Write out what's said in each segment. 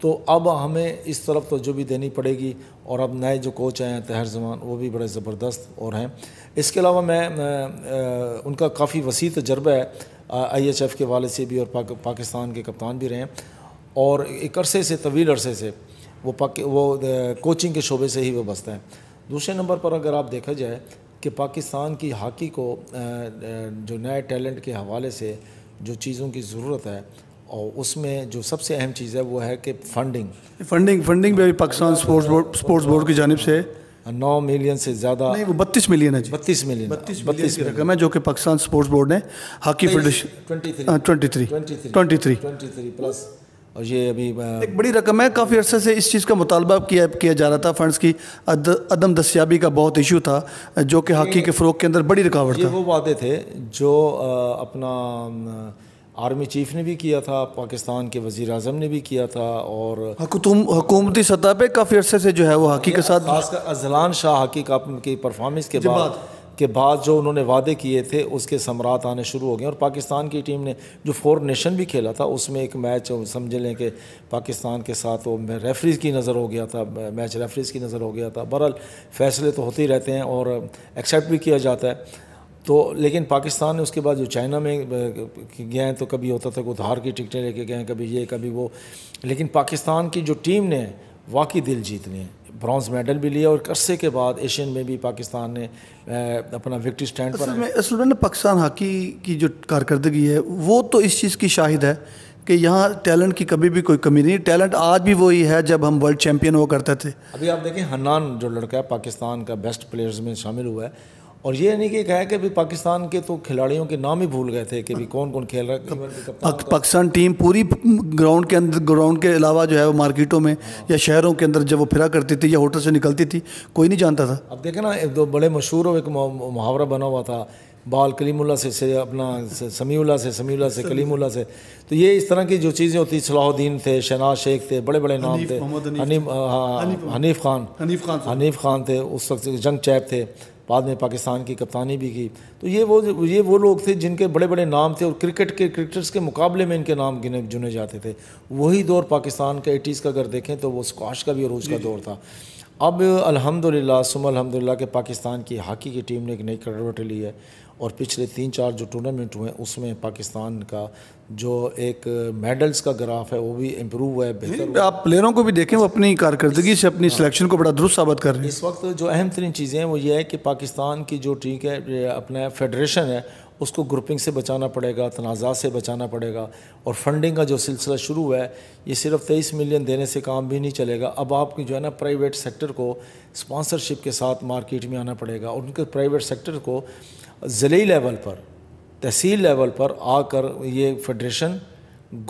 تو اب ہمیں اس طرف توجہ بھی دینی پڑے گی، اور اب نئے جو کوچ ہیں طاہر زمان وہ بھی بڑے زبردست اور ہیں۔ اس کے علاوہ میں ان کا کافی وسیع تجربہ ہے آئی ایچ ایف کے والے سے بھی، اور پاکستان کے کپتان بھی رہے ہیں، اور ایک عرصے سے طویل عرصے سے وہ کوچنگ کے شعبے سے ہی وہ بستا ہے۔ دوسرے نمبر پر اگر آپ دیکھا جائے کہ پاکستان کی ہاکی کو جو نئے ٹیلنٹ کے حوالے سے جو چیزوں کی ضرورت ہے، اور اس میں جو سب سے اہم چیز ہے وہ ہے کہ فنڈنگ بھی پاکستان اسپورٹس بورڈ کی جانب سے 9 ملین سے زیادہ، نہیں وہ 32 ملین ہے جی، 32 ملین کی رقم ہے جو کہ پاکستان اسپورٹس بورڈ نے ہاکی فیڈریشن 23 پلس، اور یہ ابھی ایک بڑی رقم ہے۔ کافی عرصے سے اس چیز کا مطالبہ کیا جا رہا تھا، فنڈز کی عدم دستیابی کا بہت ایشو تھا جو کہ ہاکی کے فروغ کے اندر بڑی رکاوٹ تھا۔ یہ وہ وعدے تھے جو اپنا آرمی چیف نے بھی کیا تھا، پاکستان کے وزیر اعظم نے بھی کیا تھا، اور حکومتی سطح پہ کافی عرصے سے جو ہے وہ ہاکی کے ساتھ، خاص کر اذلان شاہ ہاکی کی پرفارمنس کے بعد جو انہوں نے وعدے کیے تھے اس کے ثمرات آنے شروع ہو گئے، اور پاکستان کی ٹیم نے جو 4 نیشن بھی کھیلا تھا اس میں ایک میچ سمجھ لیں کہ پاکستان کے ساتھ وہ ریفریز کی نظر ہو گیا تھا، میچ ریفریز کی نظر ہو گیا تھا۔ بہرحال فیصلے تو ہوتے ہی رہتے ہیں اور ایکسیپٹ بھی کیا جاتا ہے، تو لیکن پاکستان نے اس کے بعد جو چائنا میں گئے ہیں تو کبھی ہوتا تھا کہ ادھار کی ٹکٹیں لے کے گئے ہیں، کبھی یہ کبھی وہ، لیکن پاکستان کی جو ٹیم نے واقعی دل جیت لیے، برانز میڈل بھی لیا، اور عرصے کے بعد ایشین میں بھی پاکستان نے اپنا وکٹری سٹینڈ پر اصل میں پاکستان ہاکی کی جو کارکردگی ہے وہ تو اس چیز کی شاہد ہے کہ یہاں ٹیلنٹ کی کبھی بھی کوئی کمی نہیں، ٹیلنٹ آج بھی وہی ہے جب ہم ورلڈ چیمپئن ہوا کرتے تھے۔ ابھی آپ دیکھیں حنان جو لڑکا ہے پاکستان کا بیسٹ پلیئرز میں شامل ہوا ہے، اور یہ نہیں کہ کہا کہ پاکستان کے تو کھلاڑیوں کے نام ہی بھول گئے تھے کہ کون کون کھیل رہا ہے۔ پاکستان ٹیم پوری گراؤنڈ کے علاوہ جو ہے وہ مارکیٹوں میں یا شہروں کے اندر جب وہ پھرا کرتی تھی یا ہوٹل سے نکلتی تھی کوئی نہیں جانتا تھا۔ اب دیکھیں نا، ایک دو بڑے مشہور ایک محاورہ بنا ہوا تھا، بال کلیم اللہ سے اپنا سمیع اللہ سے کلیم اللہ سے، تو یہ اس طرح کی جو چیزیں ہوتی، صلاح الدین تھے، شہناز شیخ تھے، بڑے بڑے نام تھے، حنیف خان تھے، اس وقت جنگ چیپ تھے، بعد میں پاکستان کی کپتانی بھی کی، تو یہ وہ لوگ تھے جن کے بڑے بڑے نام تھے، اور کرکٹرز کے مقابلے میں ان کے نام چنے جاتے تھے۔ وہی دور پاکستان کا 80s کا اگر دیکھیں تو وہ اسکواش کا بھی عروج کا دور تھا۔ اب الحمدللہ ثم الحمدللہ کہ پاکستان کی ہاکی کی ٹیم نے ایک نئی کروٹ لی ہے، اور پچھلے 3-4 جو ٹورنامنٹ ہوئے ہیں اس میں پاکستان کا جو ایک میڈلز کا گراف ہے وہ بھی امپروو ہوا ہے، بہتر ہوا۔ آپ پلیئروں کو بھی دیکھیں وہ اپنی کارکردگی سے اپنی سلیکشن کو بڑا درست ثابت کر رہے ہیں۔ اس وقت جو اہم ترین چیزیں ہیں وہ یہ ہے کہ پاکستان کی جو ٹھیک ہے اپنا فیڈریشن ہے اس کو گروپنگ سے بچانا پڑے گا، تنازعات سے بچانا پڑے گا، اور فنڈنگ کا جو سلسلہ شروع ہوا ہے یہ صرف 23 ملین دینے سے کام بھی نہیں چلے گا۔ اب آپ کی جو ہے نا پرائیویٹ سیکٹر کو اسپانسرشپ کے ساتھ مارکیٹ میں آنا پڑے گا، اور ان کے پرائیویٹ سیکٹر کو ضلعی لیول پر، تحصیل لیول پر آ کر یہ فیڈریشن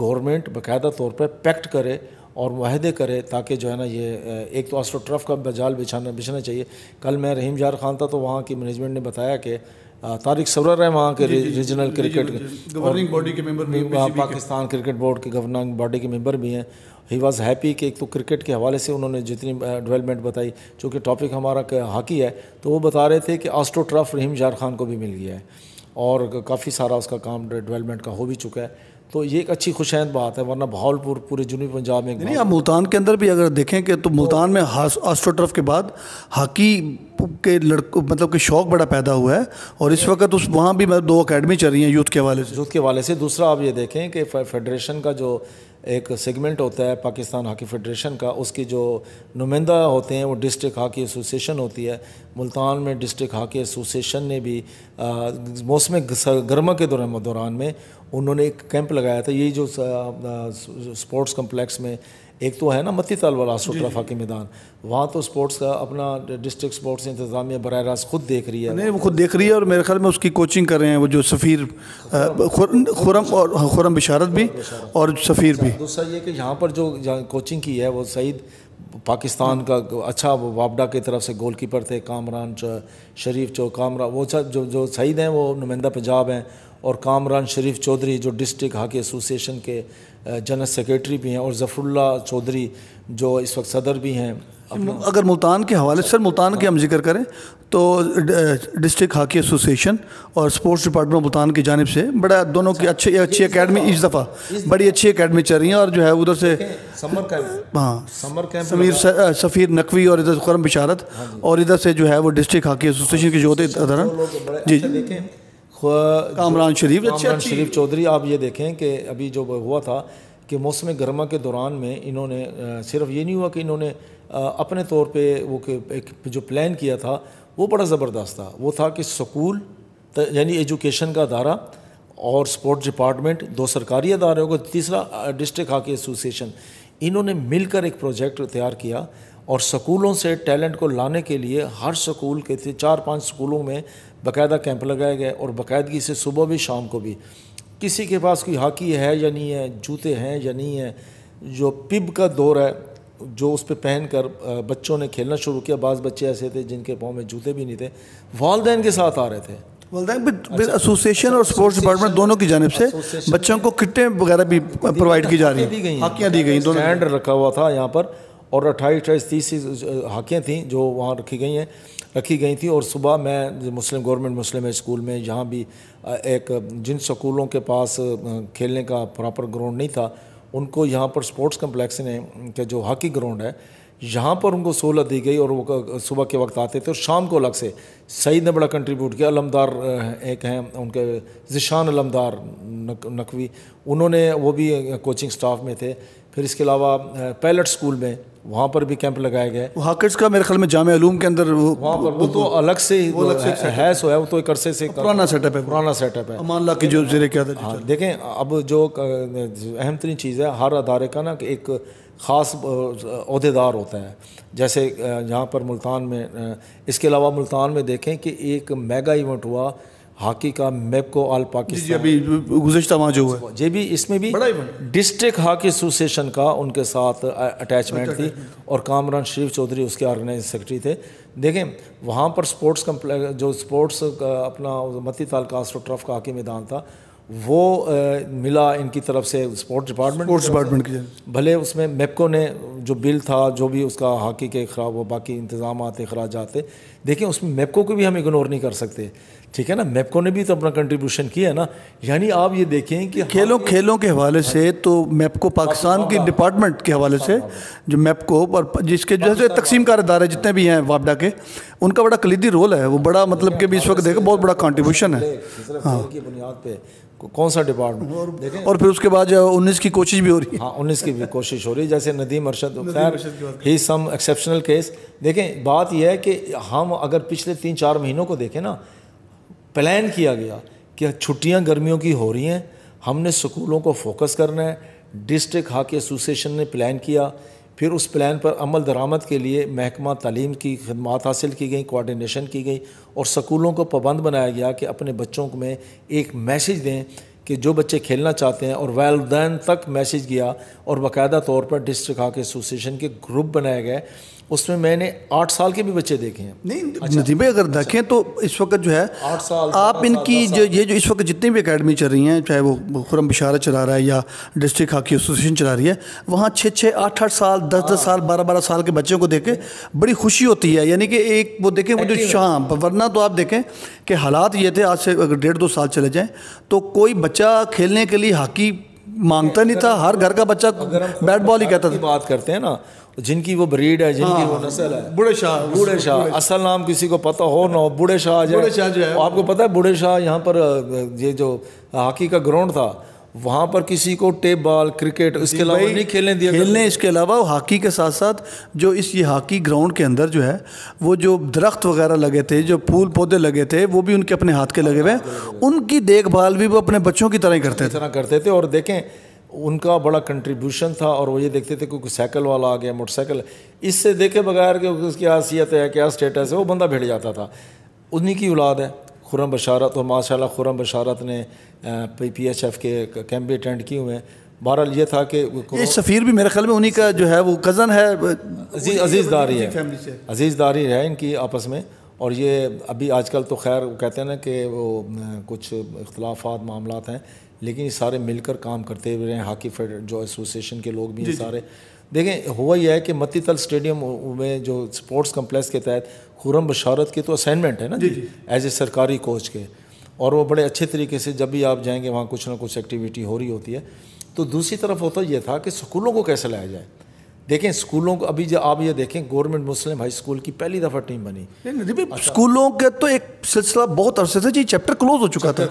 گورنمنٹ باقاعدہ طور پر پیکٹ کرے اور معاہدے کرے، تاکہ جو ہے نا یہ ایک تو آسٹرو ٹرف کا جال بچھانا چاہیے۔ کل میں رحیم یار خان تھا تو وہاں کی مینجمنٹ نے بتایا کہ طارق سرور ہے وہاں کے ریجنل کرکٹ گورننگ باڈی کے ممبر، پاکستان کرکٹ بورڈ کے گورننگ باڈی کے ممبر بھی ہیں۔ ہی واز ہیپی کہ ایک تو کرکٹ کے حوالے سے انہوں نے جتنی ڈیولپمنٹ بتائی، چونکہ ٹاپک ہمارا ہاکی ہے، تو وہ بتا رہے تھے کہ آسٹرو ٹرف رحیم یار خان کو بھی مل گیا ہے، اور کافی سارا اس کا کام ڈیولپمنٹ کا ہو بھی چکا ہے، تو یہ ایک اچھی خوشائند بات ہے۔ ورنہ بہاولپور پورے جنوبی پنجاب میں نہیں، آپ ملتان کے اندر بھی اگر دیکھیں کہ تو ملتان میں آسٹرو ٹرف کے بعد ہاکی کے مطلب کہ شوق بڑا پیدا ہوا ہے، اور اس وقت وہاں بھی 2 اکیڈمی چل رہی ہیں یوتھ کے حوالے سے۔ دوسرا آپ یہ دیکھیں کہ فیڈریشن کا جو ایک سیگمنٹ ہوتا ہے پاکستان ہاکی فیڈریشن کا، اس کی جو نمائندہ ہوتے ہیں وہ ڈسٹرکٹ ہاکی ایسوسیشن ہوتی ہے۔ ملتان میں ڈسٹرکٹ ہاکی ایسوسیشن نے بھی موسم گرما کے دوران میں انہوں نے ایک کیمپ لگایا تھا، یہی جو سپورٹس کمپلیکس میں ایک تو ہے نا متی تال والا آسٹرو ٹرف ہاکی میدان، وہاں تو سپورٹس کا اپنا ڈسٹرکٹ سپورٹس انتظامیہ براہ راست خود دیکھ رہی ہے۔ نہیں، وہ خود دیکھ رہی ہے، اور میرے خیال میں اس کی کوچنگ کر رہے ہیں وہ جو سفیر خرم بشارت بھی اور سفیر بھی۔ دوسرا یہ کہ یہاں پر جو کوچنگ کی ہے وہ سعید پاکستان کا اچھا وابڈا کی طرف سے گول کیپر تھے، کامران شریف وہ جو سعید ہیں وہ نمائندہ پنجاب ہیں، اور کامران شریف چودھری جو ڈسٹرکٹ ہاکی ایسوسیشن کے جنرل سیکریٹری بھی ہیں، اور ظفر اللہ چودھری جو اس وقت صدر بھی ہیں اگر ملتان کے حوالے سے سر ملتان کے ہم ذکر کریں تو ڈسٹرکٹ ہاکی ایسوسیشن اور اسپورٹس ڈپارٹمنٹ ملتان کی جانب سے بڑا دونوں کی اچھی اکیڈمی اس دفعہ بڑی اچھی اکیڈمی چل رہی ہیں, اور جو ہے ادھر سے سمر کیمپ سفیر نقوی اور ادھر خرم بشارت اور ادھر سے جو ہے وہ ڈسٹرکٹ ہاکی ایسوسیشن کے جو ہوتے جی دیکھیں کامران شریف چودھری. آپ یہ دیکھیں کہ ابھی جو ہوا تھا کہ موسم گرما کے دوران میں انہوں نے صرف یہ نہیں ہوا کہ انہوں نے اپنے طور پہ وہ ایک جو پلان کیا تھا وہ بڑا زبردست تھا. وہ تھا کہ سکول یعنی ایجوکیشن کا ادارہ اور سپورٹس ڈپارٹمنٹ, دو سرکاری ادارے ہو گئے, تیسرا ڈسٹرکٹ ہاکی ایسوسیشن, انہوں نے مل کر ایک پروجیکٹ تیار کیا اور سکولوں سے ٹیلنٹ کو لانے کے لیے ہر سکول کے 4-5 سکولوں میں باقاعدہ کیمپ لگائے گئے اور باقاعدگی سے صبح بھی شام کو بھی. کسی کے پاس کوئی ہاکی ہے یا نہیں ہے, جوتے ہیں یا نہیں ہیں, جو پب کا دور ہے جو اس پہ پہن کر بچوں نے کھیلنا شروع کیا. بعض بچے ایسے تھے جن کے پاؤں میں جوتے بھی نہیں تھے, والدین کے ساتھ آ رہے تھے. ایسوسیشن اور اسپورٹس ڈپارٹمنٹ دونوں کی جانب سے بچوں کو کٹیں وغیرہ بھی پرووائڈ کی جا رہی ہیں, ہاکیاں دی گئی, اسٹینڈ رکھا ہوا تھا یہاں پر اور 28-30 ہاکیاں تھیں جو وہاں رکھی گئی تھیں. اور صبح میں گورنمنٹ مسلم اسکول میں یہاں بھی ایک جن سکولوں کے پاس کھیلنے کا پراپر گراؤنڈ نہیں تھا ان کو یہاں پر سپورٹس کمپلیکس نے کہ جو ہاکی گراؤنڈ ہے یہاں پر ان کو سہولت دی گئی اور وہ صبح کے وقت آتے تھے اور شام کو الگ سے. سعید نے بڑا کنٹریبیوٹ کیا, علمدار ایک ہیں ان کے ذیشان علمدار نقوی, انہوں نے وہ بھی کوچنگ سٹاف میں تھے. پھر اس کے علاوہ پیلٹ سکول میں وہاں پر بھی کیمپ لگائے گئے. ہاکرز کا میرے خیال میں جامعہ علوم کے اندر وہاں پر وہ تو الگ سے ہے سو ہے, وہ تو ایک عرصے سے پرانا سیٹ اپ ہے امان اللہ کی جو زیر قیادت. ہاں دیکھیں اب جو اہم ترین چیز ہے ہر ادارے کا نا کہ ایک خاص عہدیدار ہوتا ہے. جیسے یہاں پر ملتان میں, اس کے علاوہ ملتان میں دیکھیں کہ ایک میگا ایونٹ ہوا ہاکی کا, میپکو آل پاکستان ابھی گزشتہ ماہ جو ہوا یہ بھی اس میں بھی ڈسٹرکٹ ہاکی ایسوسیشن کا ان کے ساتھ اٹیچمنٹ تھی اور کامران شریف چودھری اس کے آرگنائزنگ سیکرٹری تھے. دیکھیں وہاں پر سپورٹس کمپلیکس جو سپورٹس اپنا متی تال کاسٹرو ٹرف کا ہاکی میدان تھا وہ ملا ان کی طرف سے سپورٹس ڈپارٹمنٹ کی, بھلے اس میں میپکو نے جو بل تھا جو بھی اس کا ہاکی کے وہ باقی انتظامات اخراجات تھے. دیکھیں اس میں میپکو کو بھی ہم اگنور نہیں کر سکتے, ٹھیک ہے نا, میپکو نے بھی تو اپنا کنٹریبیوشن کیا ہے نا. یعنی آپ یہ دیکھیں کہ کھیلوں کے حوالے سے تو میپکو پاکستان کی ڈپارٹمنٹ کے حوالے سے جو میپکو اور جس کے جیسے تقسیم کار ادارے جتنے بھی ہیں وابڈا کے, ان کا بڑا کلیدی رول ہے, وہ بڑا مطلب کہ بھی اس وقت دیکھیں بہت بڑا کنٹریبیوشن ہے کی بنیاد پہ. کون سا ڈپارٹمنٹ اور پھر اس کے بعد 19 کی کوشش بھی ہو رہی ہے. ہاں 19 کی بھی کوشش ہو رہی ہے, جیسے ندیم ارشد, خیر ہی سم ایکسیپشنل کیس. دیکھیں بات یہ ہے کہ ہم اگر پچھلے 3-4 مہینوں کو دیکھیں نا, پلان کیا گیا کہ چھٹیاں گرمیوں کی ہو رہی ہیں, ہم نے سکولوں کو فوکس کرنا ہے. ڈسٹرکٹ ہاکی ایسوسیشن نے پلان کیا, پھر اس پلان پر عمل درآمد کے لیے محکمہ تعلیم کی خدمات حاصل کی گئیں, کوارڈینیشن کی گئی اور سکولوں کو پابند بنایا گیا کہ اپنے بچوں میں ایک میسیج دیں کہ جو بچے کھیلنا چاہتے ہیں, اور والدین تک میسیج گیا اور باقاعدہ طور پر ڈسٹرکٹ ہاکی ایسوسیشن کے گروپ بنائے گئے. اس میں میں نے 8 سال کے بھی بچے دیکھے ہیں. نہیں ندیم بھائی اگر دیکھیں تو اس وقت جو ہے 8 سال آپ ان کی یہ جو اس وقت جتنی بھی اکیڈمی چل رہی ہیں, چاہے وہ خرم بشارت چلا رہا ہے یا ڈسٹرکٹ ہاکی ایسوسیشن چلا رہی ہے, وہاں 6-6, 8-8 سال, 10-10 سال, 12-12 سال کے بچوں کو دیکھ کے بڑی خوشی ہوتی ہے. یعنی کہ ایک وہ دیکھیں وہ جو شام, ورنہ تو آپ دیکھیں کہ حالات یہ تھے آج سے اگر 1.5-2 سال چلے جائیں تو کوئی بچہ کھیلنے کے لیے ہاکی مانگتا نہیں تھا, ہر گھر کا بچہ بیٹ بال ہی کہتا تھا. بات کرتے ہیں نا جن کی وہ بریڈ ہے, جن کی وہ نسل ہے, بوڑھے شاہ اصل نام کسی کو پتہ ہو نہ ہو, بوڑھے شاہ جو ہے آپ کو پتہ ہے بوڑھے شاہ یہاں پر یہ جو ہاکی کا گراؤنڈ تھا وہاں پر کسی کو ٹیپ بال, کرکٹ اس کے علاوہ نہیں کھیلنے دیا. اس کے علاوہ ہاکی کے ساتھ ساتھ جو یہ ہاکی گراؤنڈ کے اندر جو ہے وہ جو درخت وغیرہ لگے تھے, جو پھول پودے لگے تھے, وہ بھی ان کے اپنے ہاتھ کے لگے ہوئے, ان کی دیکھ بھال بھی وہ اپنے بچوں کی طرح ہی کرتے تھے. اور دیکھیں ان کا بڑا کنٹریبیوشن تھا, اور وہ یہ دیکھتے تھے کہ کوئی سائیکل والا آ گیا, موٹر سائیکل, اس سے دیکھے بغیر کہ اس کی حیثیت ہے, کیا اسٹیٹس ہے, وہ بندہ بھیڑ جاتا تھا. انہی کی اولاد ہے خرم بشارت, اور ماشاء اللہ خرم بشارت نے PHF کے کیمپ بھی اٹینڈ کیے ہوئے ہیں. بہرحال یہ تھا کہ یہ سفیر بھی میرے خیال میں انہی کا جو ہے وہ کزن ہے, عزیز داری ہے ان کی آپس میں. اور یہ ابھی آج کل تو خیر کہتے ہیں نا کہ وہ کچھ اختلافات معاملات ہیں, لیکن یہ سارے مل کر کام کرتے ہوئے ہیں. ہاکی جو ایسوسیشن کے لوگ بھی ہیں سارے. دیکھیں ہوا یہ ہے کہ متی تل اسٹیڈیم میں جو اسپورٹس کمپلیکس کے تحت خرم بشارت کی تو اسائنمنٹ ہے نا جی ایز اے سرکاری کوچ کے, اور وہ بڑے اچھے طریقے سے جب بھی آپ جائیں گے وہاں کچھ نہ کچھ ایکٹیویٹی ہو رہی ہوتی ہے. تو دوسری طرف ہوتا یہ تھا کہ اسکولوں کو کیسے لایا جائے. دیکھیں اسکولوں کو ابھی جو آپ یہ دیکھیں گورنمنٹ مسلم ہائی اسکول کی پہلی دفعہ ٹیم بنی. اسکولوں کے تو ایک سلسلہ بہت عرصے سے جی چیپٹر کلوز ہو چکا تھا,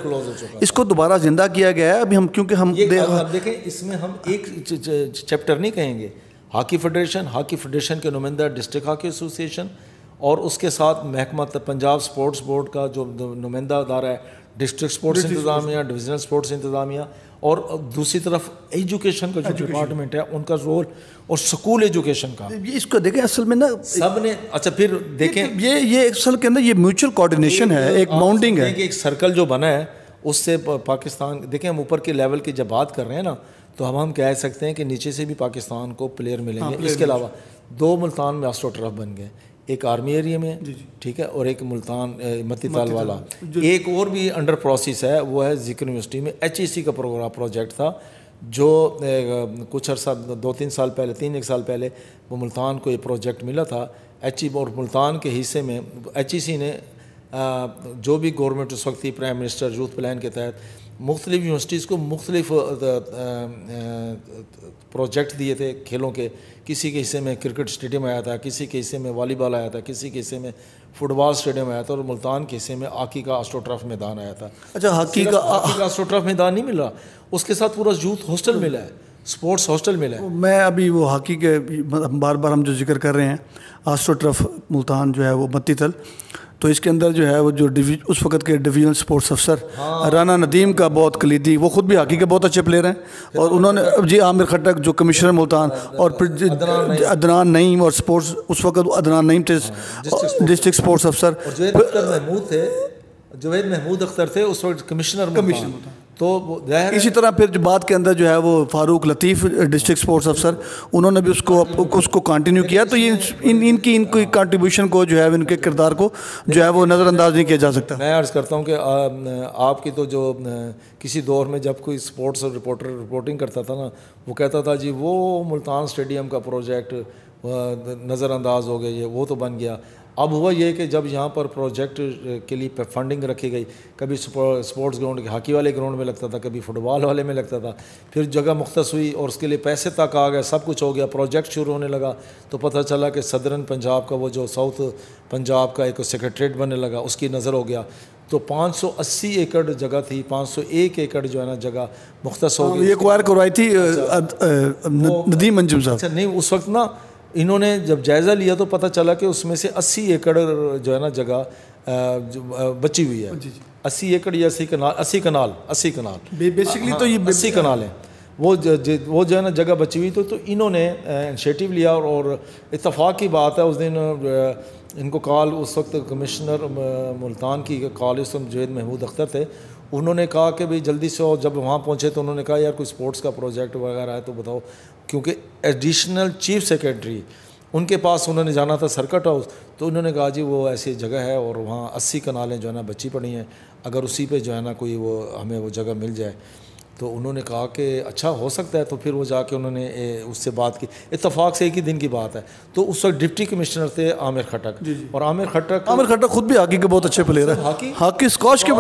اس کو دوبارہ زندہ کیا گیا ہے ابھی ہم, کیونکہ ہم دیکھیں اس میں ہم ایک چیپٹر نہیں کہیں گے. ہاکی فیڈریشن کے نمائندہ ڈسٹرکٹ ہاکی ایسوسیشن, اور اس کے ساتھ محکمہ پنجاب اسپورٹس بورڈ کا جو نمائندہ ادارہ ہے ڈسٹرکٹ اسپورٹس انتظامیہ, ڈویژنل اسپورٹس انتظامیہ, اور دوسری طرف ایجوکیشن کا جو ڈپارٹمنٹ ہے ان کا رول, اور سکول ایجوکیشن کا. اس کو دیکھیں اصل میں نا سب نے اچھا پھر دیکھیں یہ اصل کے اندر یہ میوچل کوآرڈینیشن ہے, ایک باؤنڈنگ ہے, ایک سرکل جو بنا ہے اس سے پاکستان. دیکھیں ہم اوپر کے لیول کی جب بات کر رہے ہیں نا تو ہم کہہ سکتے ہیں کہ نیچے سے بھی پاکستان کو پلیئر ملیں گے. اس کے علاوہ 2 ملتان میں آسٹرو ٹرف بن گئے, ایک آرمی ایریا میں ٹھیک ہے, اور ایک ملتان متی تال والا. ایک اور بھی انڈر پروسیس ہے, وہ ہے ذکر یونیورسٹی میں HEC کا پروجیکٹ تھا جو کچھ عرصہ 2-3 سال پہلے 3 سال پہلے وہ ملتان کو یہ پروجیکٹ ملا تھا. اور ملتان کے حصے میں HEC نے جو بھی گورنمنٹ اس وقت تھی پرائم منسٹر یوتھ پلان کے تحت مختلف یونیورسٹیز کو مختلف پروجیکٹ دیے تھے کھیلوں کے. کسی کے حصے میں کرکٹ اسٹیڈیم آیا تھا, کسی کے حصے میں والی بال آیا تھا, کسی کے حصے میں فٹ بال اسٹیڈیم آیا تھا, اور ملتان کے حصے میں ہاکی کا آسٹرو ٹرف میدان آیا تھا. اچھا ہاکی کا آسٹرو ٹرف میدان نہیں مل رہا, اس کے ساتھ پورا یوتھ ہاسٹل ملا ہے, اسپورٹس ہاسٹل ملا ہے. میں ابھی وہ ہاکی کے بار بار ہم جو ذکر کر رہے ہیں آسٹرو ٹرف ملتان جو ہے وہ متی تل, تو اس کے اندر جو ہے وہ جو اس وقت کے ڈویژنل اسپورٹس افسر رانا ندیم کا بہت کلیدی, وہ خود بھی ہاکی کے بہت اچھے پلیئر ہیں, اور انہوں نے جی عامر خٹک جو کمشنر ملتان, اور پھر عدنان نعیم, اور اسپورٹس اس وقت عدنان نعیم تھے ڈسٹرکٹ اسپورٹس افسر. جوید محمود اختر تھے اس وقت کمشنر. تو اسی طرح پھر جو بعد کے اندر جو ہے وہ فاروق لطیف ڈسٹرکٹ اسپورٹس افسر, انہوں نے بھی اس کو کنٹینیو کیا. تو یہ ان کی کنٹریبیوشن کو جو ہے ان کے کردار کو جو ہے وہ نظر انداز نہیں کیا جا سکتا. میں عرض کرتا ہوں کہ آپ کی تو جو کسی دور میں جب کوئی اسپورٹس رپورٹنگ کرتا تھا نا, وہ کہتا تھا جی وہ ملتان اسٹیڈیم کا پروجیکٹ نظر انداز ہو گیا, یہ وہ تو بن گیا. اب ہوا یہ کہ جب یہاں پر پروجیکٹ کے لیے فنڈنگ رکھی گئی, کبھی اسپورٹس گراؤنڈ ہاکی والے گراؤنڈ میں لگتا تھا, کبھی فٹ بال والے میں لگتا تھا, پھر جگہ مختص ہوئی اور اس کے لیے پیسے تک آ گئے, سب کچھ ہو گیا, پروجیکٹ شروع ہونے لگا, تو پتہ چلا کہ صدرن پنجاب کا وہ جو ساؤتھ پنجاب کا ایک سیکریٹریٹ بننے لگا, اس کی نظر ہو گیا. تو 580 ایکڑ جگہ تھی, 501 ایکڑ جو ہے نا جگہ مختص ہو گئی. یہ ایکوائر کروائی تھی ندیم انجم صاحب. اچھا نہیں, اس وقت نا انہوں نے جب جائزہ لیا تو پتہ چلا کہ اس میں سے 80 ایکڑ جو ہے نا جگہ بچی ہوئی ہے. 80 ایکڑ یا 80 کنال بیسکلی تو یہ 80 کنال ہیں, وہ جو ہے نا جگہ بچی ہوئی. تو انہوں نے انیشیٹو لیا, اور اتفاق کی بات ہے اس دن ان کو کال, اس وقت کمشنر ملتان کی کال اس وقت جوید محمود اختر تھے, انہوں نے کہا کہ بھئی جلدی سے, اور جب وہاں پہنچے تو انہوں نے کہا یار کوئی اسپورٹس کا پروجیکٹ وغیرہ ہے تو بتاؤ, کیونکہ ایڈیشنل چیف سیکریٹری ان کے پاس انہوں نے جانا تھا سرکٹ ہاؤس, تو انہوں نے کہا جی وہ ایسی جگہ ہے اور وہاں 80 کنالیں جو ہے نا بچی پڑی ہیں, اگر اسی پہ جو ہے نا کوئی وہ ہمیں وہ جگہ مل جائے. تو انہوں نے کہا کہ اچھا ہو سکتا ہے. تو پھر وہ جا کے انہوں نے اس سے بات کی, اتفاق سے ایک ہی دن کی بات ہے. تو اس وقت ڈپٹی کمشنر تھے عامر خٹک, اور عامر خٹک خود بھی ہاکی کے بہت اچھے پلیئر ہیں, ہاکی اسکواش کے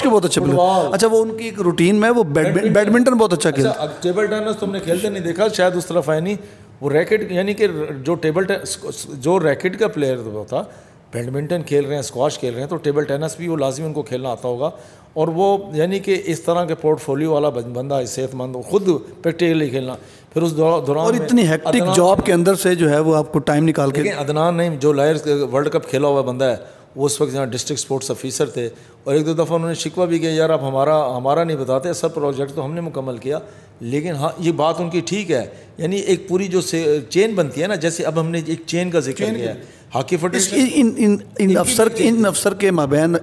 بہت اچھے پلیئر. اچھا وہ ان کی ایک روٹین میں وہ بیڈمنٹن بہت اچھا کھیلتے. ٹیبل ٹینس تم نے کھیلتے نہیں دیکھا شاید, اس طرف آئے نہیں. وہ ریکٹ یعنی کہ جو ریکٹ کا پلیئر ہوتا, بیڈمنٹن کھیل رہے ہیں, اسکواش کھیل رہے ہیں, تو ٹیبل ٹینس بھی وہ لازمی ان کو کھیلنا آتا ہوگا. اور وہ یعنی کہ اس طرح کے پورٹ فولیو والا بندہ صحت مند, خود پریکٹیکلی کھیلنا. پھر اس دوران اور اتنی ہیکٹک جاب کے اندر سے جو ہے وہ آپ کو ٹائم نکال کے. عدنان نہیں, جو لائرز ورلڈ کپ کھیلا ہوا بندہ ہے, وہ اس وقت یہاں ڈسٹرکٹ اسپورٹس آفیسر تھے, اور ایک دو دفعہ انہوں نے شکوہ بھی کیا یار آپ ہمارا نہیں بتاتے, اصل پروجیکٹ تو ہم نے مکمل کیا. لیکن ہاں یہ بات ان کی ٹھیک ہے, یعنی ایک پوری جو چین بنتی ہے نا, جیسے اب ہم نے ایک چین کا ذکر کیا ہے ہاکی فیڈریشن. ان افسر کے مابین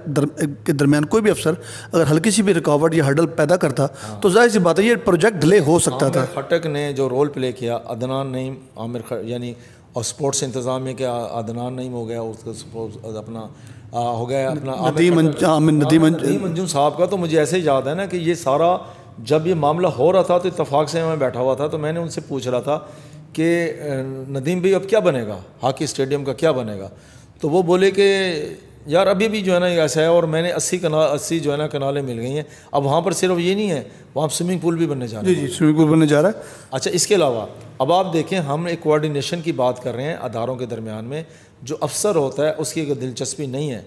کے درمیان کوئی بھی افسر اگر ہلکی سی بھی رکاوٹ یا ہرڈل پیدا کرتا تو ظاہر سی بات ہے یہ پروجیکٹ ڈیلے ہو سکتا تھا. خٹک نے جو رول پلے کیا, عدنان نعیم, عامر یعنی اور اسپورٹس انتظامیہ کے عدنان نعیم ہو گیا, اس کا اپنا ہو گیا اپنا ندیم انجم صاحب کا. تو مجھے ایسے یاد ہے نا کہ یہ سارا جب یہ معاملہ ہو رہا تھا تو اتفاق سے میں بیٹھا ہوا تھا تو میں نے ان سے پوچھ رہا تھا کہ ندیم بھائی اب کیا بنے گا ہاکی اسٹیڈیم کا کیا بنے گا؟ تو وہ بولے کہ یار ابھی بھی جو ہے نا ایسا ہے اور میں نے 80 جو ہے نا کنالیں مل گئی ہیں. اب وہاں پر صرف یہ نہیں ہے, وہاں سوئمنگ پول بھی بننے جا رہا ہے. جی سوئمنگ پول بننے جا رہا ہے. اچھا اس کے علاوہ اب آپ دیکھیں ہم ایک کوآرڈینیشن کی بات کر رہے ہیں اداروں کے درمیان میں. جو افسر ہوتا ہے اس کی اگر دلچسپی نہیں ہے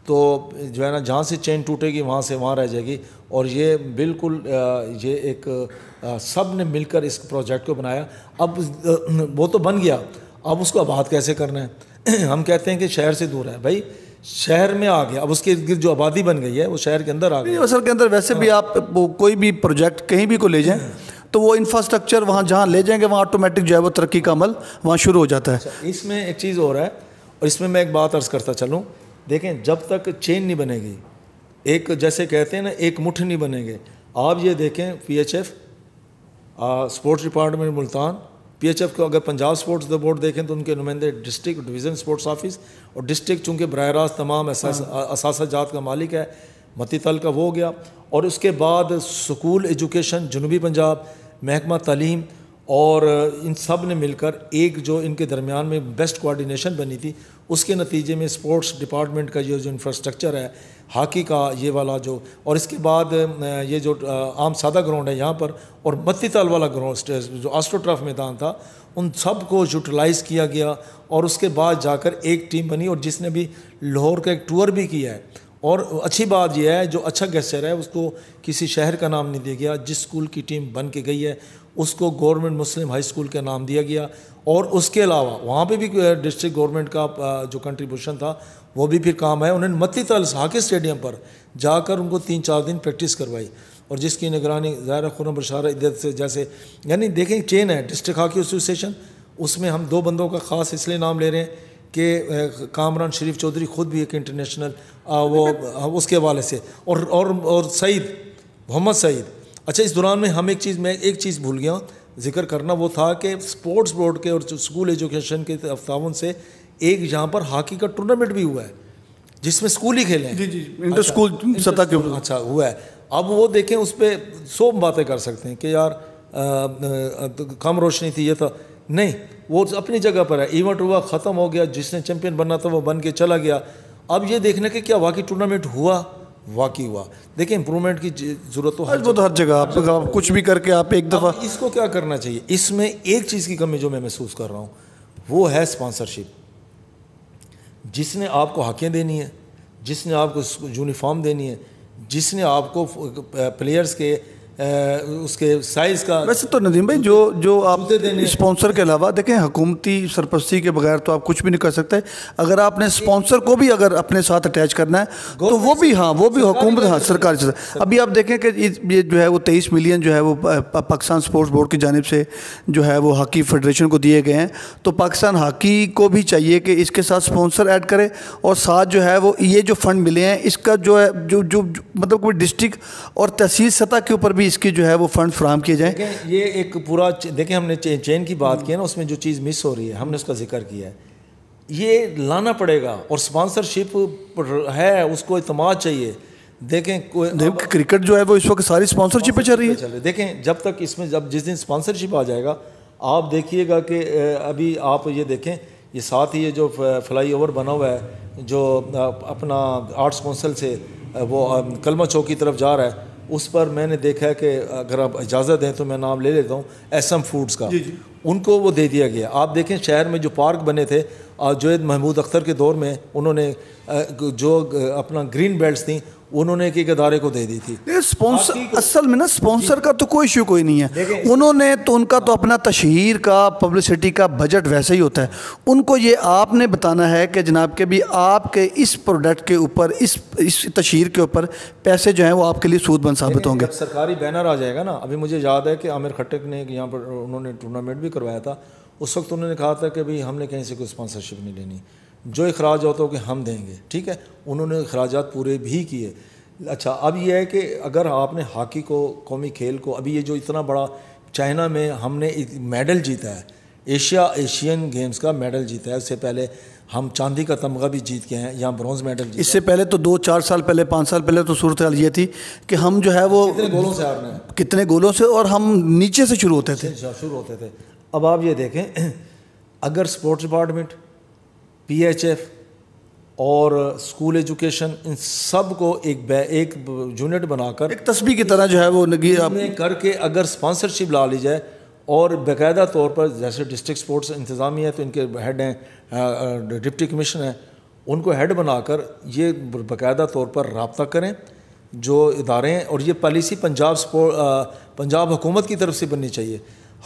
تو جو ہے نا جہاں سے چین ٹوٹے گی وہاں سے وہاں رہ جائے گی. اور یہ بالکل یہ ایک سب نے مل کر اس پروجیکٹ کو بنایا. اب وہ تو بن گیا, اب اس کو آباد کیسے کرنا ہے؟ ہم کہتے ہیں کہ شہر سے دور ہے. بھائی شہر میں آ گیا, اب اس کے ارد جو آبادی بن گئی ہے وہ شہر کے اندر آ گئی. اصل کے اندر ویسے بھی آپ کوئی بھی پروجیکٹ کہیں بھی کو لے جائیں تو وہ انفراسٹرکچر وہاں جہاں لے جائیں گے وہاں آٹومیٹک جو ہے وہ ترقی کا عمل وہاں شروع ہو جاتا ہے. اس میں ایک چیز ہو رہا ہے اور اس میں ایک بات عرض کرتا چلوں. دیکھیں جب تک چین نہیں بنے گی, ایک جیسے کہتے ہیں نا ایک مٹھ نہیں بنے گے. آپ یہ دیکھیں P H F sports department Multan, P H F کو اگر پنجاب اسپورٹس بورڈ دیکھیں تو ان کے نمائندے ڈسٹرکٹ ڈویژن اسپورٹس آفس, اور ڈسٹرکٹ چونکہ براہ راست تمام اثاثہ جات کا مالک ہے, متی تل کا وہ ہو گیا. اور اس کے بعد سکول ایجوکیشن جنوبی پنجاب, محکمہ تعلیم, اور ان سب نے مل کر ایک جو ان کے درمیان میں بیسٹ کوآرڈینیشن بنی تھی. اس کے نتیجے میں اسپورٹس ڈپارٹمنٹ کا یہ جو انفراسٹرکچر ہے ہاکی کا یہ والا جو, اور اس کے بعد یہ جو عام سادہ گراؤنڈ ہے یہاں پر, اور متی تال والا گراؤنڈ جو آسٹرو ٹرف میدان تھا, ان سب کو یوٹیلائز کیا گیا. اور اس کے بعد جا کر ایک ٹیم بنی, اور جس نے بھی لاہور کا ایک ٹور بھی کیا ہے. اور اچھی بات یہ ہے جو اچھا گیسچر ہے اس کو کسی شہر کا نام نہیں دیا گیا. جس اسکول کی ٹیم بن کے گئی ہے اس کو گورنمنٹ مسلم ہائی اسکول کا نام دیا گیا. اور اس کے علاوہ وہاں پہ بھی ڈسٹرکٹ گورنمنٹ کا جو کنٹریبیوشن تھا وہ بھی پھر کام ہے. انہوں نے متی تال ہاکی اسٹیڈیم پر جا کر ان کو 3-4 دن پریکٹس کروائی, اور جس کی نگرانی ظاہر خرم بشار عدت سے جیسے یعنی دیکھیں چین ہے ڈسٹرکٹ ہاکی ایسوسیشن. اس میں ہم 2 بندوں کا خاص اس لیے نام لے رہے ہیں کہ کامران شریف چودھری خود بھی ایک انٹرنیشنل وہ اس کے حوالے سے, اور سعید محمد سعید. اچھا اس دوران میں ہم ایک چیز بھول گیا ذکر کرنا, وہ تھا کہ اسپورٹس بورڈ کے اور اسکول ایجوکیشن کے تعاون سے ایک یہاں پر ہاکی کا ٹورنامنٹ بھی ہوا ہے جس میں اسکول ہی کھیلے ہیں. جی انٹر اسکول سطح کے اچھا ہوا ہے. اب وہ دیکھیں اس پہ 100 باتیں کر سکتے ہیں کہ یار کم روشنی تھی یہ تھا, نہیں وہ اپنی جگہ پر ہے. ایونٹ ہوا, ختم ہو گیا, جس نے چیمپئن بننا تھا وہ بن کے چلا گیا. اب یہ دیکھنے کہ کیا واقعی ٹورنامنٹ ہوا, واقعی ہوا. دیکھیں امپرومنٹ کی ضرورت تو ہر جگہ آپ کچھ بھی کر کے آپ ایک دفعہ. اس کو کیا کرنا چاہیے؟ اس میں ایک چیز کی کمی جو میں محسوس کر رہا ہوں وہ ہے اسپانسرشپ. جس نے آپ کو ہاکیاں دینی ہے, جس نے آپ کو یونیفارم دینی ہے, جس نے آپ کو پلیئرز کے اس کے سائز کا. ویسے تو ندیم بھائی جو آپ اسپانسر کے علاوہ دیکھیں حکومتی سرپرستی کے بغیر تو آپ کچھ بھی نہیں کر سکتے. اگر آپ نے اسپانسر کو بھی اگر اپنے ساتھ اٹیچ کرنا ہے تو وہ بھی حکومت سرکاری سے. ابھی آپ دیکھیں کہ یہ جو ہے وہ 23 ملین جو ہے وہ پاکستان اسپورٹس بورڈ کی جانب سے جو ہے وہ ہاکی فیڈریشن کو دیے گئے ہیں. تو پاکستان ہاکی کو بھی چاہیے کہ اس کے ساتھ اسپانسر ایڈ کرے, اور ساتھ جو ہے وہ یہ جو فنڈ ملے ہیں اس کا جو ہے جو مطلب کوئی ڈسٹرکٹ اور تحصیل سطح کے اوپر بھی اس کی جو ہے وہ فنڈ فراہم کیے جائیں. یہ ایک پورا دیکھیں ہم نے چین کی بات کی ہے نا, اس میں جو چیز مس ہو رہی ہے ہم نے اس کا ذکر کیا ہے, یہ لانا پڑے گا. اور اسپانسرشپ ہے اس کو اعتماد چاہیے. دیکھیں کرکٹ جو ہے وہ اس وقت ساری اسپانسرشپ پہ چل رہی ہے. دیکھیں جب تک اس میں جس دن اسپانسرشپ آ جائے گا آپ دیکھیے گا کہ ابھی آپ یہ دیکھیں یہ ساتھ ہی یہ جو فلائی اوور بنا ہوا ہے جو اپنا آرٹس کونسل سے وہ کلمہ چوک کی طرف جا رہا ہے, اس پر میں نے دیکھا ہے کہ اگر آپ اجازت دیں تو میں نام لے لیتا ہوں ایس ایم فوڈز کا. ان کو وہ دے دیا گیا. آپ دیکھیں شہر میں جو پارک بنے تھے جوید محمود اختر کے دور میں, انہوں نے جو اپنا گرین بیلٹس تھیں انہوں نے ایک ادارے کو دے دی تھی. اصل میں نا اسپانسر کا تو کوئی ایشو کوئی نہیں ہے. انہوں نے تو ان کا تو اپنا تشہیر کا پبلسٹی کا بجٹ ویسے ہی ہوتا ہے. ان کو یہ آپ نے بتانا ہے کہ جناب کہ بھی آپ کے اس پروڈکٹ کے اوپر اس تشہیر کے اوپر پیسے جو ہیں وہ آپ کے لیے سود بند ثابت ہوں گے. جب سرکاری بینر آ جائے گا نا, ابھی مجھے یاد ہے کہ عامر کھٹک نے یہاں پر انہوں نے ٹورنامنٹ بھی کروایا تھا. اس وقت انہوں نے کہا تھا کہ بھائی ہم نے کہیں سے کوئی اسپانسرشپ نہیں لینی, جو اخراج ہوتا ہو کہ ہم دیں گے. ٹھیک ہے, انہوں نے اخراجات پورے بھی کیے. اچھا اب یہ ہے کہ اگر آپ نے ہاکی کو قومی کھیل کو, ابھی یہ جو اتنا بڑا چائنا میں ہم نے میڈل جیتا ہے, ایشین گیمز کا میڈل جیتا ہے. اس سے پہلے ہم چاندی کا تمغہ بھی جیت کے ہیں، یہاں برونز میڈل جیتا۔ اس سے پہلے تو 2-4 سال پہلے 5 سال پہلے تو صورتحال یہ تھی کہ ہم جو ہے وہ کتنے گولوں سے ہارنے ہیں، کتنے گولوں سے، اور ہم نیچے سے شروع ہوتے تھے۔ اب آپ یہ دیکھیں، اگر sports department, P H F اور اسکول ایجوکیشن ان سب کو ایک یونٹ بنا کر ایک تسبیح کی طرح جو ہے وہ کر کے اگر اسپانسرشپ لا لی جائے، اور باقاعدہ طور پر جیسے ڈسٹرکٹ سپورٹس انتظامیہ ہے تو ان کے ہیڈ ہیں، ڈپٹی کمشنر ہیں، ان کو ہیڈ بنا کر یہ باقاعدہ طور پر رابطہ کریں جو ادارے ہیں، اور یہ پالیسی پنجاب حکومت کی طرف سے بننی چاہیے۔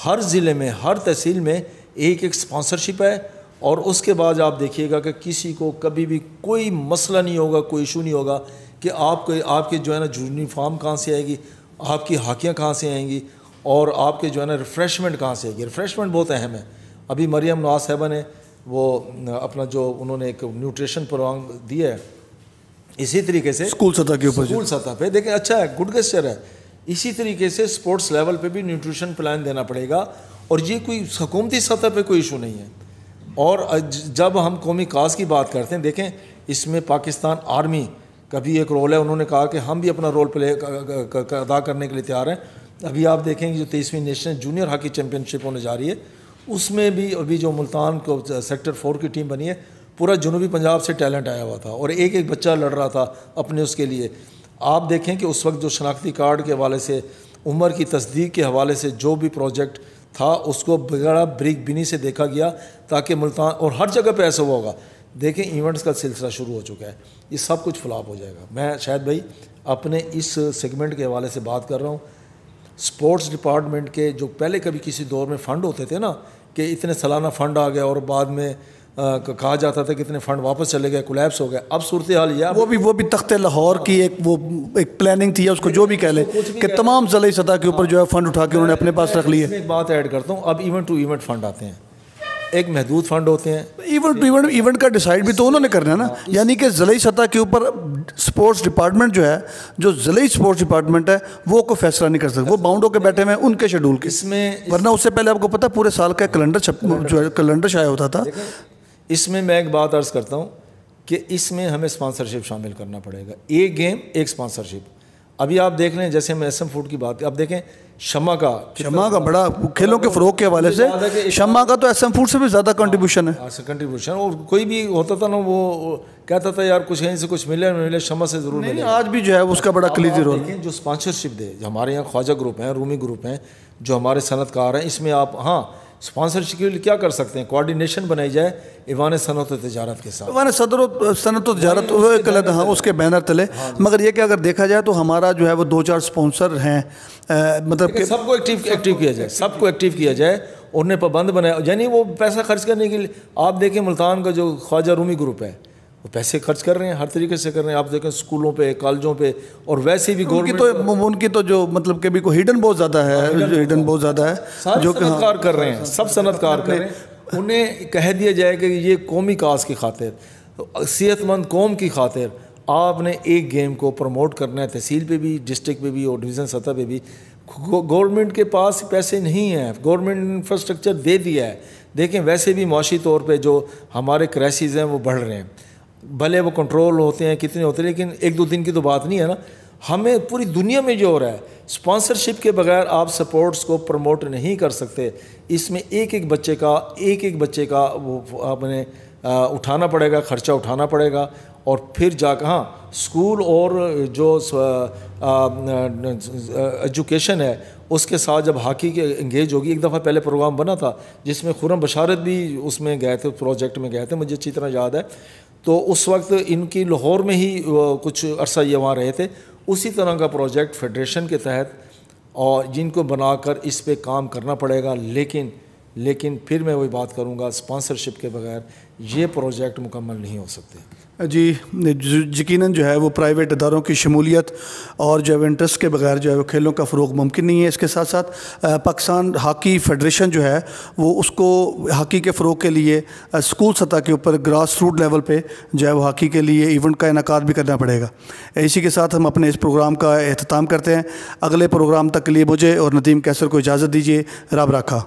ہر ضلع میں، ہر تحصیل میں ایک اسپانسرشپ ہے، اور اس کے بعد آپ دیکھیے گا کہ کسی کو کبھی بھی کوئی مسئلہ نہیں ہوگا، کوئی ایشو نہیں ہوگا کہ آپ کے جو ہے نا یونیفارم کہاں سے آئے گی، آپ کی ہاکیاں کہاں سے آئیں گی، اور آپ کے جو ہے نا ریفریشمنٹ کہاں سے آئے گی۔ ریفریشمنٹ بہت اہم ہے۔ ابھی مریم نواز صاحبہ نے وہ اپنا جو انہوں نے ایک نیوٹریشن پروگرام دیا ہے، اسی طریقے سے اسکول سطح کے اوپر، اسکول سطح پہ دیکھیں اچھا ہے، گڈ گیسچر ہے، اسی طریقے سے اسپورٹس لیول پہ بھی نیوٹریشن پلان دینا پڑے گا، اور یہ کوئی حکومتی سطح پہ کوئی ایشو نہیں ہے۔ اور جب ہم قومی کاز کی بات کرتے ہیں، دیکھیں اس میں پاکستان آرمی کا بھی ایک رول ہے، انہوں نے کہا کہ ہم بھی اپنا رول پلے ادا کرنے کے لیے تیار ہیں۔ ابھی آپ دیکھیں گے جو 23ویں نیشنل جونیئر ہاکی چیمپئن شپ ہونے جا رہی ہے، اس میں بھی ابھی جو ملتان کو سیکٹر 4 کی ٹیم بنی ہے، پورا جنوبی پنجاب سے ٹیلنٹ آیا ہوا تھا، اور ایک بچہ لڑ رہا تھا اپنے اس کے لیے۔ آپ دیکھیں کہ اس وقت جو شناختی کارڈ کے حوالے سے، عمر کی تصدیق کے حوالے سے جو بھی پروجیکٹ تھا، اس کو بغیر بریک بینی سے دیکھا گیا تاکہ ملتان، اور ہر جگہ پہ ایسا ہوا ہوگا۔ دیکھیں ایونٹس کا سلسلہ شروع ہو چکا ہے، یہ سب کچھ فلاپ ہو جائے گا۔ میں شاید بھائی اپنے اس سیگمنٹ کے حوالے سے بات کر رہا ہوں، سپورٹس ڈپارٹمنٹ کے جو پہلے کبھی کسی دور میں فنڈ ہوتے تھے نا، کہ اتنے سالانہ فنڈ آ گیا اور بعد میں کہا جاتا تھا کہ اتنے فنڈ واپس چلے گئے، کولیپس ہو گیا۔ اب صورتحال یہ وہ بھی تخت لاہور کی ایک پلاننگ تھی، اس کو جو بھی کہہ لیں کہ تمام ضلعی سطح کے اوپر جو ہے فنڈ اٹھا کے انہوں نے اپنے پاس رکھ لیے۔ میں ایک بات ایڈ کرتا ہوں، اب ایونٹ ٹو ایونٹ فنڈ آتے ہیں، ایک محدود فنڈ ہوتے ہیں۔ ایونٹ کا ڈیسائیڈ بھی تو انہوں نے کرنا ہے نا، یعنی کہ ضلعی سطح کے اوپر سپورٹس ڈپارٹمنٹ جو ہے، جو ضلعی سپورٹس ڈپارٹمنٹ ہے، وہ کوئی فیصلہ نہیں کر سکتا، وہ باؤنڈ ہو کے بیٹھے ہوئے ہیں ان کے شیڈول کے، ورنہ اس سے پہلے آپ کو پتہ پورے سال کا کیلنڈر شائع ہوتا تھا۔ اس میں میں ایک بات عرض کرتا ہوں کہ اس میں ہمیں اسپانسرشپ شامل کرنا پڑے گا، ایک گیم ایک اسپانسرشپ۔ ابھی آپ دیکھ لیں، جیسے ہم ایس ایم فوڈ کی بات، اب دیکھیں شمع کا بڑا کھیلوں کے فروغ کے حوالے سے شمع کا تو ایس ایم فوڈ سے بھی زیادہ کنٹریبیوشن ہے۔ اور کوئی بھی ہوتا تھا نا، وہ کہتا تھا یار کچھ کہیں سے کچھ ملے شمع سے ضرور ملے۔ آج بھی جو ہے اس کا بڑا کلیدی رول ہے۔ جو اسپانسرشپ دے، ہمارے یہاں خواجہ گروپ ہیں، رومی گروپ ہیں، جو ہمارے صنعت کار ہیں، اس میں آپ اسپانسرشپ کے لیے کیا کر سکتے ہیں؟ کوارڈینیشن بنائی جائے ایوان صنعت و تجارت کے ساتھ، ایوان صنعت و تجارت اس کے بینر تلے۔ مگر یہ کہ اگر دیکھا جائے تو ہمارا جو ہے وہ 2-4 اسپانسر ہیں، مطلب کہ سب کو ایکٹیو کیا جائے، سب کو ایکٹیو کیا جائے، انہیں پابند بنایا، یعنی وہ پیسہ خرچ کرنے کے لیے۔ آپ دیکھیں ملتان کا جو خواجہ رومی گروپ ہے، وہ پیسے خرچ کر رہے ہیں، ہر طریقے سے کر رہے ہیں۔ آپ دیکھیں اسکولوں پہ، کالجوں پہ، اور ویسے بھی ان کی تو جو مطلب کہ بھی کوئی ہڈن بہت زیادہ ہے، جو صنعت کار کر رہے ہیں، سب صنعت کار کر رہے ہیں۔ انہیں کہہ دیا جائے کہ یہ قومی کاز کی خاطر، صحت مند قوم کی خاطر آپ نے ایک گیم کو پروموٹ کرنا ہے، تحصیل پہ بھی، ڈسٹرکٹ پہ بھی، اور ڈویژن سطح پہ بھی۔ گورنمنٹ کے پاس پیسے نہیں ہیں، گورنمنٹ انفراسٹرکچر دے دیا ہے۔ دیکھیں ویسے بھی معاشی طور پہ جو ہمارے کرائسز ہیں وہ بڑھ رہے ہیں، بھلے وہ کنٹرول ہوتے ہیں کتنے ہوتے ہیں، لیکن 1-2 دن کی تو بات نہیں ہے نا۔ ہمیں پوری دنیا میں جو ہو رہا ہے، اسپانسرشپ کے بغیر آپ سپورٹس کو پروموٹ نہیں کر سکتے۔ اس میں ایک بچے کا وہ آپ نے اٹھانا پڑے گا، خرچہ اٹھانا پڑے گا، اور پھر جا کے اسکول اور جو ایجوکیشن ہے اس کے ساتھ جب ہاکی کے انگیج ہوگی۔ ایک دفعہ پہلے پروگرام بنا تھا جس میں خرم بشارت بھی اس میں گئے تھے، پروجیکٹ میں گئے تھے، مجھے اچھی طرح یاد ہے۔ تو اس وقت ان کی لاہور میں ہی کچھ عرصہ یہ وہاں رہے تھے۔ اسی طرح کا پروجیکٹ فیڈریشن کے تحت اور جن کو بنا کر اس پہ کام کرنا پڑے گا، لیکن پھر میں وہی بات کروں گا، اسپانسرشپ کے بغیر یہ پروجیکٹ مکمل نہیں ہو سکتے۔ جی یقیناً جو ہے وہ پرائیویٹ اداروں کی شمولیت اور جو ہے انٹرسٹ کے بغیر جو ہے وہ کھیلوں کا فروغ ممکن نہیں ہے۔ اس کے ساتھ ساتھ پاکستان ہاکی فیڈریشن جو ہے وہ اس کو ہاکی کے فروغ کے لیے اسکول سطح کے اوپر گراس روٹ لیول پہ جو ہے وہ ہاکی کے لیے ایونٹ کا انعقاد بھی کرنا پڑے گا۔ اسی کے ساتھ ہم اپنے اس پروگرام کا اختتام کرتے ہیں۔ اگلے پروگرام تک کے لیے مجھے اور ندیم کیسر کو اجازت دیجیے۔ رب رکھا۔